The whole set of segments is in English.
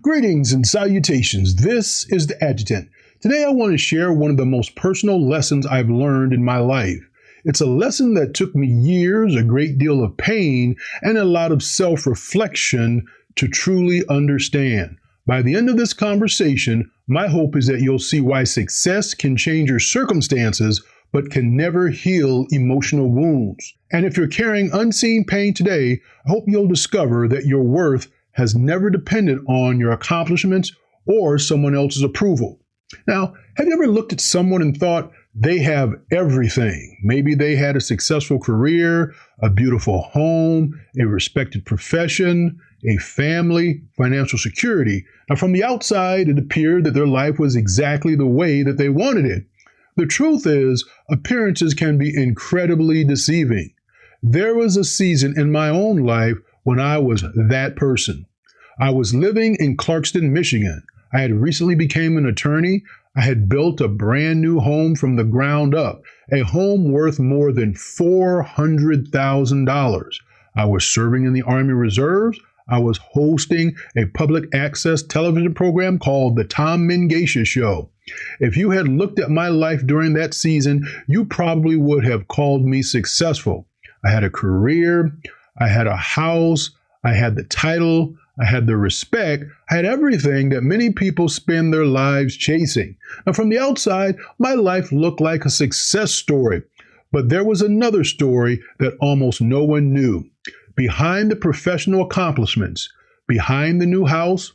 Greetings and salutations. This is the Adjutant. Today I want to share one of the most personal lessons I've learned in my life. It's a lesson that took me years, a great deal of pain, and a lot of self-reflection to truly understand. By the end of this conversation, my hope is that you'll see why success can change your circumstances, but can never heal emotional wounds. And if you're carrying unseen pain today, I hope you'll discover that your worth has never depended on your accomplishments or someone else's approval. Now, have you ever looked at someone and thought they have everything? Maybe they had a successful career, a beautiful home, a respected profession, a family, financial security. Now, from the outside, it appeared that their life was exactly the way that they wanted it. The truth is, appearances can be incredibly deceiving. There was a season in my own life when I was that person. I was living in Clarkston, Michigan. I had recently become an attorney. I had built a brand new home from the ground up, a home worth more than $400,000. I was serving in the Army Reserves. I was hosting a public access television program called The Tom Mengesha Show. If you had looked at my life during that season, you probably would have called me successful. I had a career, I had a house, I had the title, I had the respect, I had everything that many people spend their lives chasing. Now, from the outside, my life looked like a success story, but there was another story that almost no one knew. Behind the professional accomplishments, behind the new house,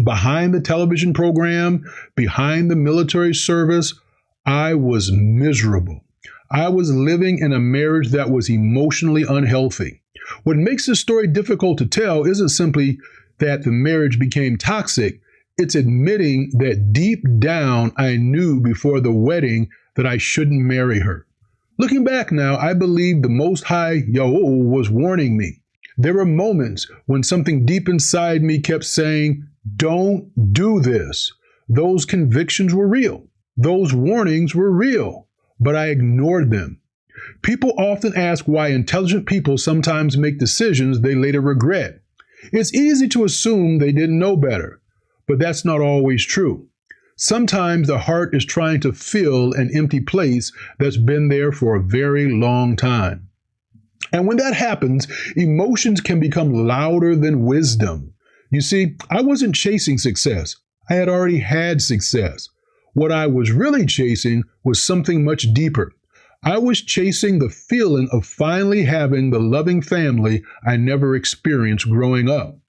behind the television program, behind the military service, I was miserable. I was living in a marriage that was emotionally unhealthy. What makes this story difficult to tell isn't simply that the marriage became toxic. It's admitting that deep down I knew before the wedding that I shouldn't marry her. Looking back now, I believe the Most High Yahweh was warning me. There were moments when something deep inside me kept saying, "Don't do this." Those convictions were real. Those warnings were real, but I ignored them. People often ask why intelligent people sometimes make decisions they later regret. It's easy to assume they didn't know better, but that's not always true. Sometimes the heart is trying to fill an empty place that's been there for a very long time. And when that happens, emotions can become louder than wisdom. You see, I wasn't chasing success. I had already had success. What I was really chasing was something much deeper. I was chasing the feeling of finally having the loving family I never experienced growing up.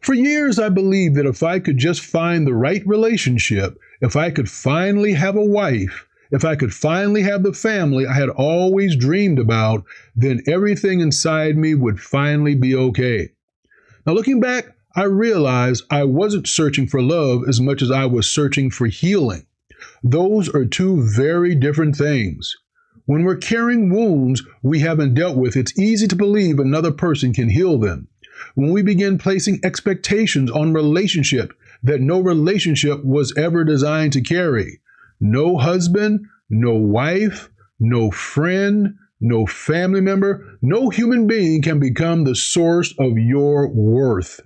For years, I believed that if I could just find the right relationship, if I could finally have a wife, if I could finally have the family I had always dreamed about, then everything inside me would finally be okay. Now, looking back, I realized I wasn't searching for love as much as I was searching for healing. Those are two very different things. When we're carrying wounds we haven't dealt with, it's easy to believe another person can heal them. When we begin placing expectations on relationship that no relationship was ever designed to carry, no husband, no wife, no friend, no family member, no human being can become the source of your worth.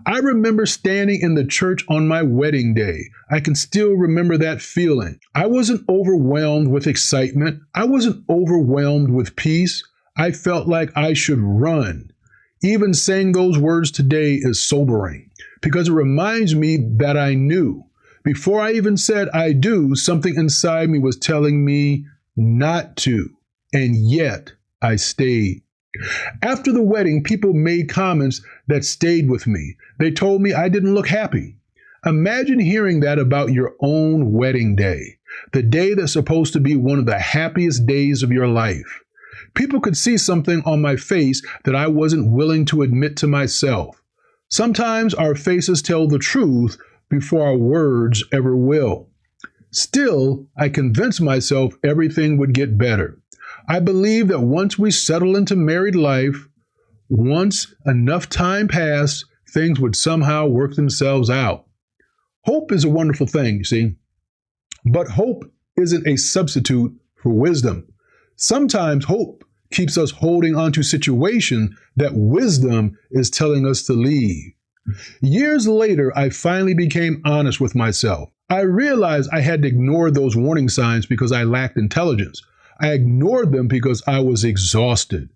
I remember standing in the church on my wedding day. I can still remember that feeling. I wasn't overwhelmed with excitement. I wasn't overwhelmed with peace. I felt like I should run. Even saying those words today is sobering because it reminds me that I knew. Before I even said I do, something inside me was telling me not to. And yet I stayed. After the wedding, people made comments that stayed with me. They told me I didn't look happy. Imagine hearing that about your own wedding day, the day that's supposed to be one of the happiest days of your life. People could see something on my face that I wasn't willing to admit to myself. Sometimes our faces tell the truth before our words ever will. Still, I convinced myself everything would get better. I believe that once we settle into married life, once enough time passed, things would somehow work themselves out. Hope is a wonderful thing, you see, but hope isn't a substitute for wisdom. Sometimes hope keeps us holding on to situations that wisdom is telling us to leave. Years later, I finally became honest with myself. I realized I had to ignore those warning signs because I lacked intelligence. I ignored them because I was exhausted.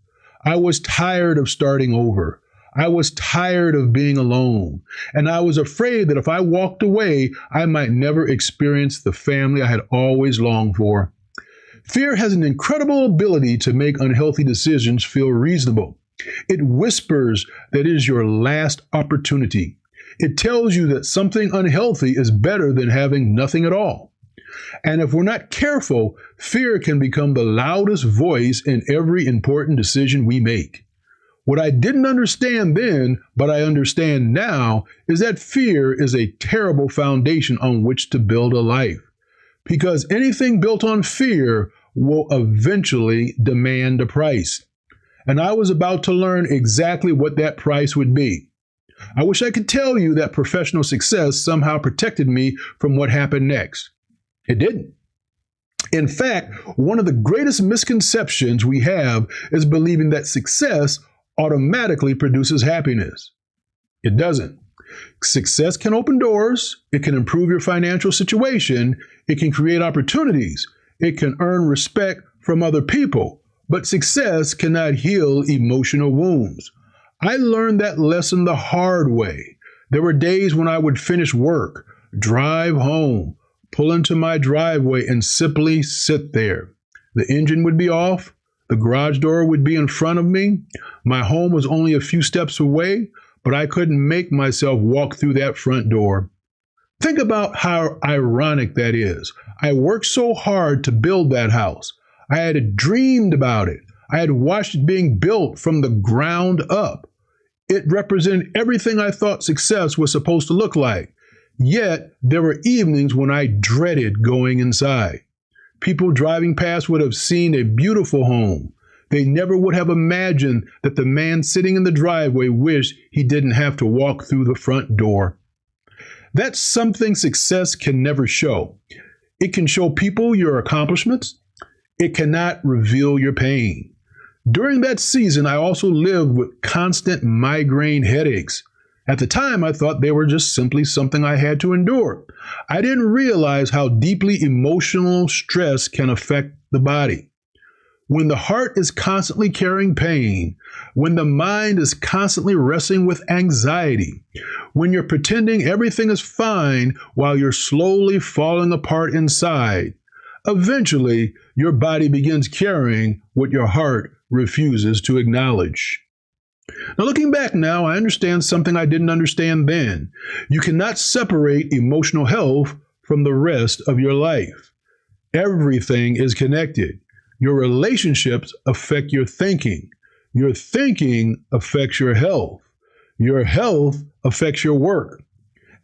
I was tired of starting over. I was tired of being alone. And I was afraid that if I walked away, I might never experience the family I had always longed for. Fear has an incredible ability to make unhealthy decisions feel reasonable. It whispers that it is your last opportunity. It tells you that something unhealthy is better than having nothing at all. And if we're not careful, fear can become the loudest voice in every important decision we make. What I didn't understand then, but I understand now, is that fear is a terrible foundation on which to build a life. Because anything built on fear will eventually demand a price. And I was about to learn exactly what that price would be. I wish I could tell you that professional success somehow protected me from what happened next. It didn't. In fact, one of the greatest misconceptions we have is believing that success automatically produces happiness. It doesn't. Success can open doors, it can improve your financial situation, it can create opportunities, it can earn respect from other people, but success cannot heal emotional wounds. I learned that lesson the hard way. There were days when I would finish work, drive home, pull into my driveway, and simply sit there. The engine would be off, the garage door would be in front of me, my home was only a few steps away, but I couldn't make myself walk through that front door. Think about how ironic that is. I worked so hard to build that house. I had dreamed about it. I had watched it being built from the ground up. It represented everything I thought success was supposed to look like. Yet, there were evenings when I dreaded going inside. People driving past would have seen a beautiful home. They never would have imagined that the man sitting in the driveway wished he didn't have to walk through the front door. That's something success can never show. It can show people your accomplishments. It cannot reveal your pain. During that season, I also lived with constant migraine headaches. At the time, I thought they were just simply something I had to endure. I didn't realize how deeply emotional stress can affect the body. When the heart is constantly carrying pain, when the mind is constantly wrestling with anxiety, when you're pretending everything is fine while you're slowly falling apart inside, eventually your body begins carrying what your heart refuses to acknowledge. Now, looking back now, I understand something I didn't understand then. You cannot separate emotional health from the rest of your life. Everything is connected. Your relationships affect your thinking. Your thinking affects your health. Your health affects your work.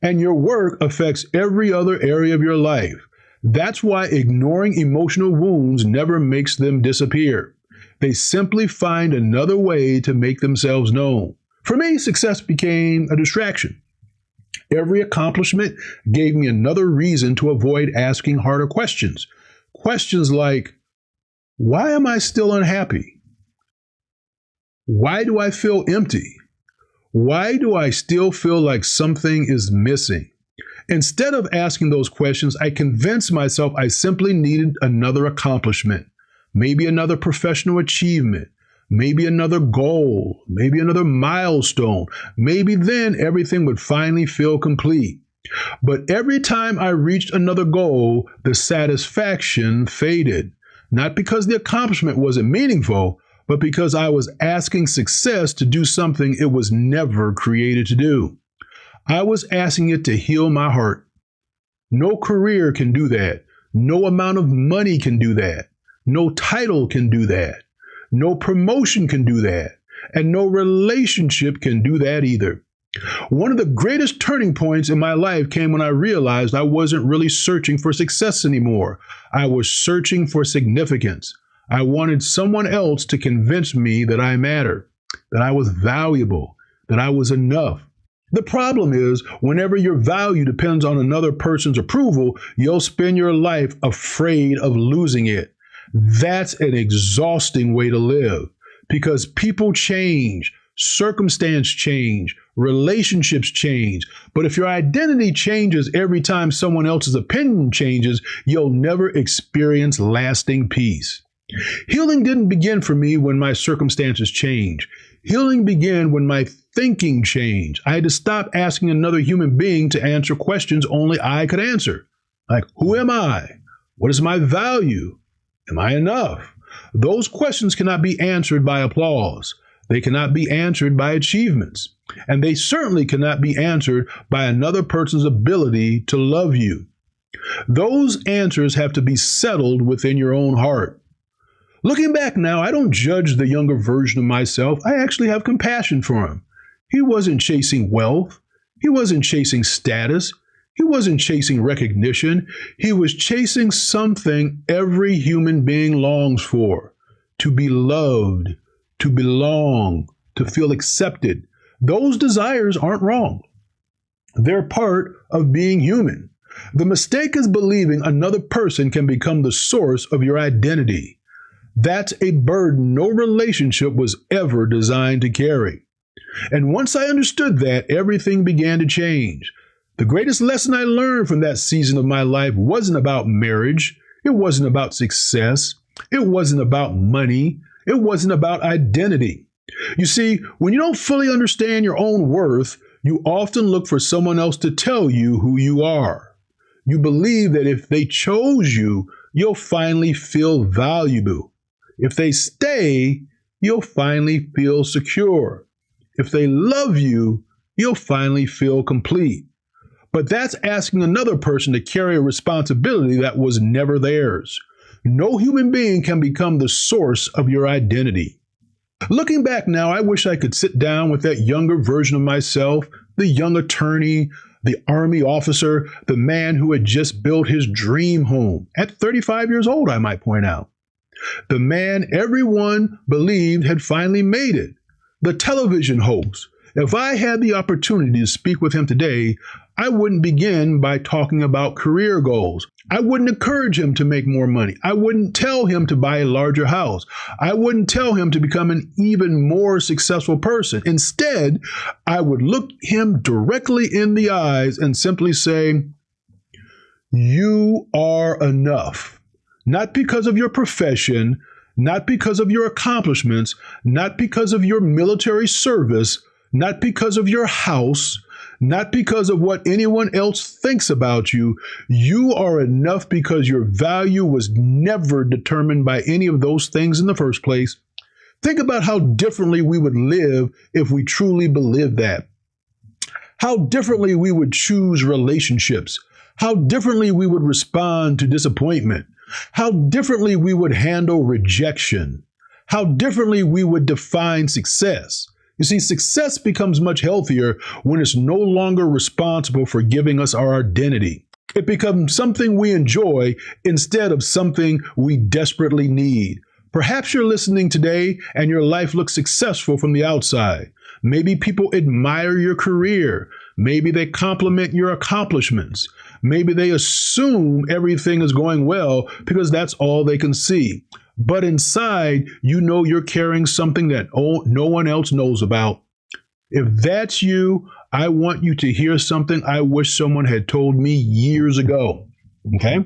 And your work affects every other area of your life. That's why ignoring emotional wounds never makes them disappear. They simply find another way to make themselves known. For me, success became a distraction. Every accomplishment gave me another reason to avoid asking harder questions. Questions like, why am I still unhappy? Why do I feel empty? Why do I still feel like something is missing? Instead of asking those questions, I convinced myself I simply needed another accomplishment, maybe another professional achievement, maybe another goal, maybe another milestone. Maybe then everything would finally feel complete. But every time I reached another goal, the satisfaction faded. Not because the accomplishment wasn't meaningful, but because I was asking success to do something it was never created to do. I was asking it to heal my heart. No career can do that. No amount of money can do that. No title can do that. No promotion can do that. And no relationship can do that either. One of the greatest turning points in my life came when I realized I wasn't really searching for success anymore. I was searching for significance. I wanted someone else to convince me that I matter, that I was valuable, that I was enough. The problem is, whenever your value depends on another person's approval, you'll spend your life afraid of losing it. That's an exhausting way to live because people change. circumstance change, relationships change. But if your identity changes every time someone else's opinion changes, you'll never experience lasting peace. Healing didn't begin for me when my circumstances changed. Healing began when my thinking changed. I had to stop asking another human being to answer questions only I could answer. Like, who am I? What is my value? Am I enough? Those questions cannot be answered by applause. They cannot be answered by achievements. And they certainly cannot be answered by another person's ability to love you. Those answers have to be settled within your own heart. Looking back now, I don't judge the younger version of myself. I actually have compassion for him. He wasn't chasing wealth. He wasn't chasing status. He wasn't chasing recognition. He was chasing something every human being longs for: to be loved, to belong, to feel accepted. Those desires aren't wrong. They're part of being human. The mistake is believing another person can become the source of your identity. That's a burden no relationship was ever designed to carry. And once I understood that, everything began to change. The greatest lesson I learned from that season of my life wasn't about marriage. It wasn't about success. It wasn't about money. It wasn't about identity. You see, when you don't fully understand your own worth, you often look for someone else to tell you who you are. You believe that if they chose you, you'll finally feel valuable. If they stay, you'll finally feel secure. If they love you, you'll finally feel complete. But that's asking another person to carry a responsibility that was never theirs. No human being can become the source of your identity. Looking back now, I wish I could sit down with that younger version of myself, the young attorney, the Army officer, the man who had just built his dream home, at 35 years old, I might point out. The man everyone believed had finally made it. The television host. If I had the opportunity to speak with him today, I wouldn't begin by talking about career goals. I wouldn't encourage him to make more money. I wouldn't tell him to buy a larger house. I wouldn't tell him to become an even more successful person. Instead, I would look him directly in the eyes and simply say, "You are enough." Not because of your profession, not because of your accomplishments, not because of your military service, not because of your house, not because of what anyone else thinks about you. You are enough because your value was never determined by any of those things in the first place. Think about how differently we would live if we truly believed that. How differently we would choose relationships. How differently we would respond to disappointment. How differently we would handle rejection. How differently we would define success. You see, success becomes much healthier when it's no longer responsible for giving us our identity. It becomes something we enjoy instead of something we desperately need. Perhaps you're listening today and your life looks successful from the outside. Maybe people admire your career. Maybe they compliment your accomplishments. Maybe they assume everything is going well because that's all they can see. But inside, you know you're carrying something that no one else knows about. If that's you, I want you to hear something I wish someone had told me years ago. Okay?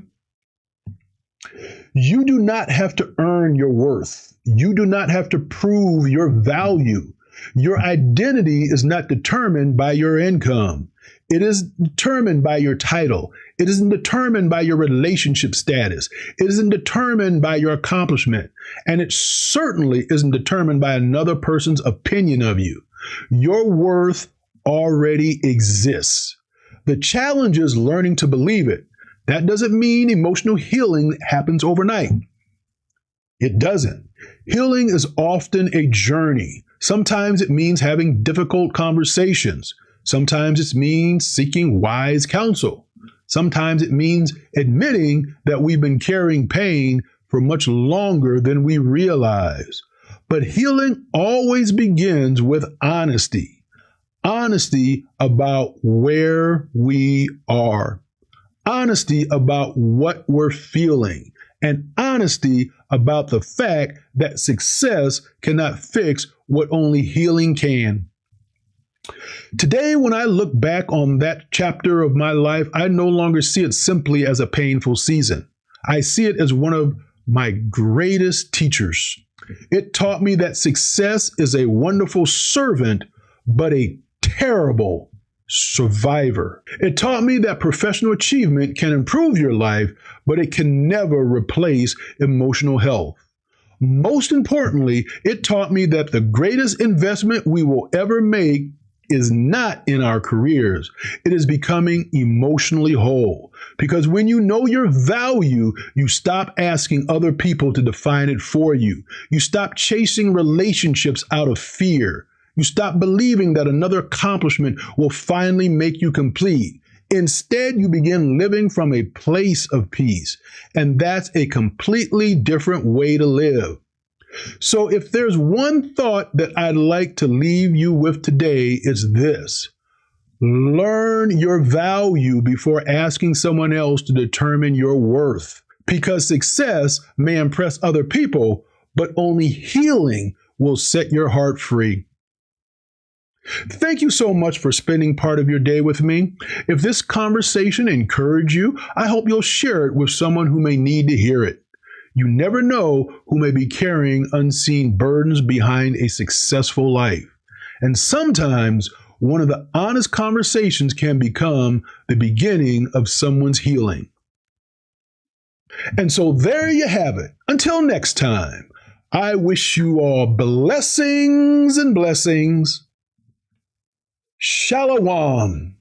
You do not have to earn your worth. You do not have to prove your value. Your identity is not determined by your income. It is determined by your title. It isn't determined by your relationship status. It isn't determined by your accomplishment. And it certainly isn't determined by another person's opinion of you. Your worth already exists. The challenge is learning to believe it. That doesn't mean emotional healing happens overnight. It doesn't. Healing is often a journey. Sometimes it means having difficult conversations. Sometimes it means seeking wise counsel. Sometimes it means admitting that we've been carrying pain for much longer than we realize. But healing always begins with honesty. Honesty about where we are. Honesty about what we're feeling. And honesty about the fact that success cannot fix what only healing can. Today, when I look back on that chapter of my life, I no longer see it simply as a painful season. I see it as one of my greatest teachers. It taught me that success is a wonderful servant, but a terrible survivor. It taught me that professional achievement can improve your life, but it can never replace emotional health. Most importantly, it taught me that the greatest investment we will ever make is not in our careers. It is becoming emotionally whole. Because when you know your value, you stop asking other people to define it for you. You stop chasing relationships out of fear. You stop believing that another accomplishment will finally make you complete. Instead, you begin living from a place of peace. And that's a completely different way to live. So if there's one thought that I'd like to leave you with today, it's this. Learn your value before asking someone else to determine your worth. Because success may impress other people, but only healing will set your heart free. Thank you so much for spending part of your day with me. If this conversation encouraged you, I hope you'll share it with someone who may need to hear it. You never know who may be carrying unseen burdens behind a successful life. And sometimes one of the honest conversations can become the beginning of someone's healing. And so there you have it. Until next time, I wish you all blessings and blessings. Shalom.